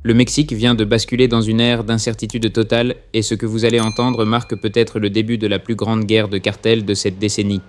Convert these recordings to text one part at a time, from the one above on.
Le Mexique vient de basculer dans une ère d'incertitude totale et ce que vous allez entendre marque peut-être le début de la plus grande guerre de cartels de cette décennie.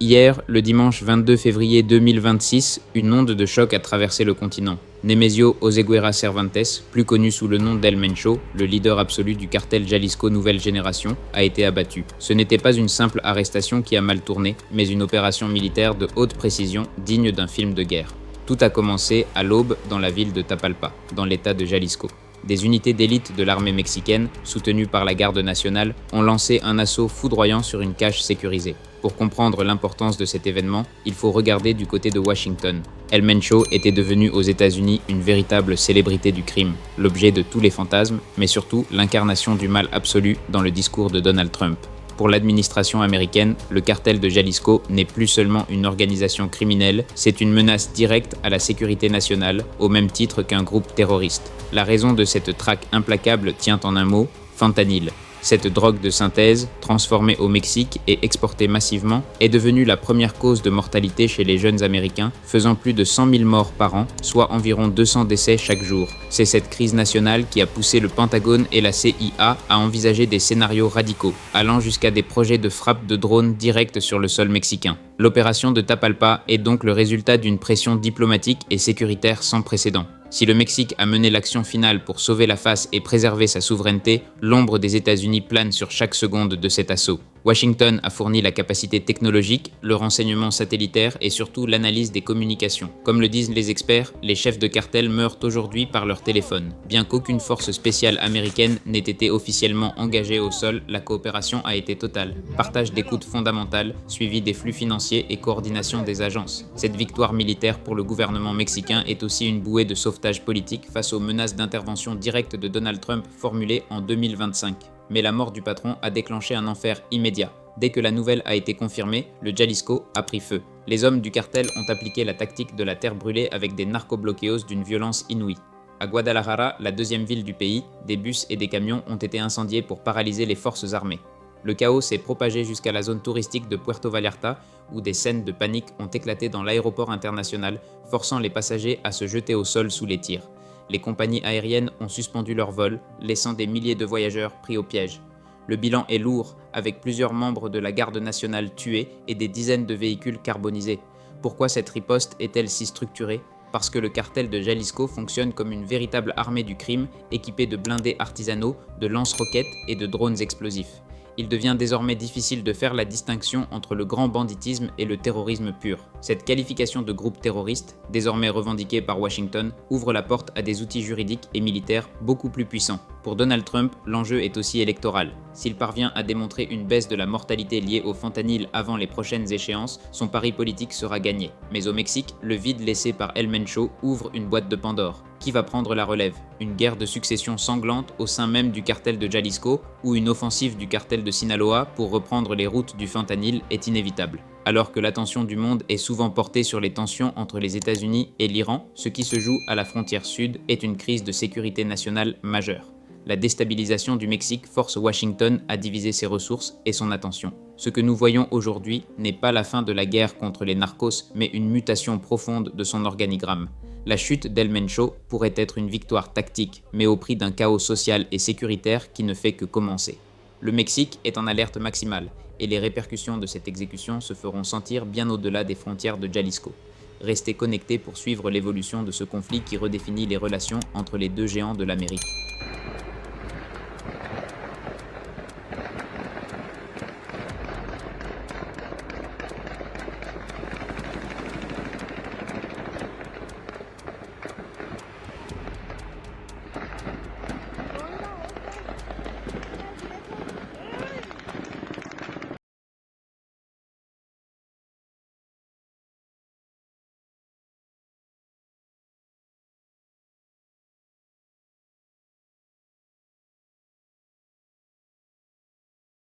Hier, le dimanche 22 février 2026, une onde de choc a traversé le continent. Nemesio Oseguera Cervantes, plus connu sous le nom d'El Mencho, le leader absolu du cartel Jalisco Nouvelle Génération, a été abattu. Ce n'était pas une simple arrestation qui a mal tourné, mais une opération militaire de haute précision digne d'un film de guerre. Tout a commencé à l'aube dans la ville de Tapalpa, dans l'état de Jalisco. Des unités d'élite de l'armée mexicaine, soutenues par la garde nationale, ont lancé un assaut foudroyant sur une cache sécurisée. Pour comprendre l'importance de cet événement, il faut regarder du côté de Washington. El Mencho était devenu aux États-Unis une véritable célébrité du crime, l'objet de tous les fantasmes, mais surtout l'incarnation du mal absolu dans le discours de Donald Trump. Pour l'administration américaine, le cartel de Jalisco n'est plus seulement une organisation criminelle, c'est une menace directe à la sécurité nationale, au même titre qu'un groupe terroriste. La raison de cette traque implacable tient en un mot, fentanyl. Cette drogue de synthèse, transformée au Mexique et exportée massivement, est devenue la première cause de mortalité chez les jeunes Américains, faisant plus de 100 000 morts par an, soit environ 200 décès chaque jour. C'est cette crise nationale qui a poussé le Pentagone et la CIA à envisager des scénarios radicaux, allant jusqu'à des projets de frappe de drones directs sur le sol mexicain. L'opération de Tapalpa est donc le résultat d'une pression diplomatique et sécuritaire sans précédent. Si le Mexique a mené l'action finale pour sauver la face et préserver sa souveraineté, l'ombre des États-Unis plane sur chaque seconde de cet assaut. Washington a fourni la capacité technologique, le renseignement satellitaire et surtout l'analyse des communications. Comme le disent les experts, les chefs de cartel meurent aujourd'hui par leur téléphone. Bien qu'aucune force spéciale américaine n'ait été officiellement engagée au sol, la coopération a été totale. Partage d'écoute fondamentale, suivi des flux financiers et coordination des agences. Cette victoire militaire pour le gouvernement mexicain est aussi une bouée de sauvetage politique face aux menaces d'intervention directe de Donald Trump formulées en 2025. Mais la mort du patron a déclenché un enfer immédiat. Dès que la nouvelle a été confirmée, le Jalisco a pris feu. Les hommes du cartel ont appliqué la tactique de la terre brûlée avec des narcobloqueos d'une violence inouïe. À Guadalajara, la deuxième ville du pays, des bus et des camions ont été incendiés pour paralyser les forces armées. Le chaos s'est propagé jusqu'à la zone touristique de Puerto Vallarta, où des scènes de panique ont éclaté dans l'aéroport international, forçant les passagers à se jeter au sol sous les tirs. Les compagnies aériennes ont suspendu leur vol, laissant des milliers de voyageurs pris au piège. Le bilan est lourd, avec plusieurs membres de la garde nationale tués et des dizaines de véhicules carbonisés. Pourquoi cette riposte est-elle si structurée ? Parce que le cartel de Jalisco fonctionne comme une véritable armée du crime, équipée de blindés artisanaux, de lance-roquettes et de drones explosifs. Il devient désormais difficile de faire la distinction entre le grand banditisme et le terrorisme pur. Cette qualification de groupe terroriste, désormais revendiquée par Washington, ouvre la porte à des outils juridiques et militaires beaucoup plus puissants. Pour Donald Trump, l'enjeu est aussi électoral. S'il parvient à démontrer une baisse de la mortalité liée au fentanyl avant les prochaines échéances, son pari politique sera gagné. Mais au Mexique, le vide laissé par El Mencho ouvre une boîte de Pandore. Qui va prendre la relève ? Une guerre de succession sanglante au sein même du cartel de Jalisco ou une offensive du cartel de Sinaloa pour reprendre les routes du fentanyl est inévitable. Alors que l'attention du monde est souvent portée sur les tensions entre les États-Unis et l'Iran, ce qui se joue à la frontière sud est une crise de sécurité nationale majeure. La déstabilisation du Mexique force Washington à diviser ses ressources et son attention. Ce que nous voyons aujourd'hui n'est pas la fin de la guerre contre les narcos, mais une mutation profonde de son organigramme. La chute d'El Mencho pourrait être une victoire tactique, mais au prix d'un chaos social et sécuritaire qui ne fait que commencer. Le Mexique est en alerte maximale, et les répercussions de cette exécution se feront sentir bien au-delà des frontières de Jalisco. Restez connectés pour suivre l'évolution de ce conflit qui redéfinit les relations entre les deux géants de l'Amérique.